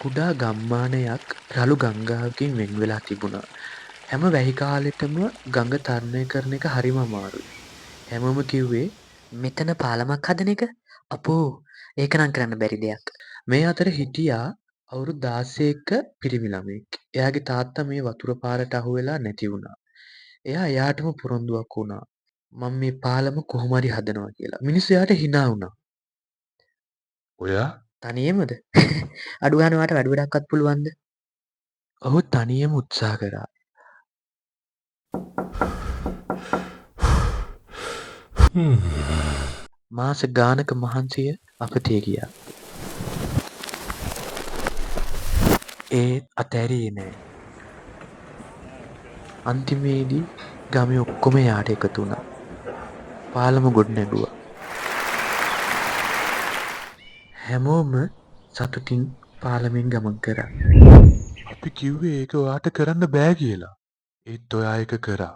කුඩා ගම්මානයක් රළු ගංගාවකින් වෙන් වෙලා තිබුණා. හැම වැහි කාලෙටම ගඟ තරණය කරන එක හරිම අමාරුයි. හැමෝම කිව්වේ මෙතන පාලමක් හදන එක? අපෝ ඒක නම් කරන්න බැරි දෙයක්. මේ අතර හිටියා අවුරුදු 16ක පිරිමි ළමයෙක්. එයාගේ තාත්තා මේ වතුර පාරට අහු වෙලා නැති වුණා. එයා එයාටම පොරොන්දුවක් වුණා. මම මේ පාලම කොහොම හරි හදනවා කියලා. මිනිස්සු එයාට hina වුණා. ඔයා තනියමද? අඩු ගානේ ඔයාට වැඩ ගොඩක්වත් පුළුවන්ද? ඔහු තනියම උත්සාහ කරා. මාස ගානක මහන්සිය අපතේ ගියා. ඒත් අතෑරියේ නෑ. අන්තිමේදී ගමේ ඔක්කොම එයාට එකතු වුණා. පාලම ගොඩ නැගුවා. හැමෝම සතුටින් පාලමෙන් ගමන් කරා. අපි කිව්වේ ඒක ඔයාට කරන්න බෑ කියලා. ඒත් ඔයා ඒක කරා.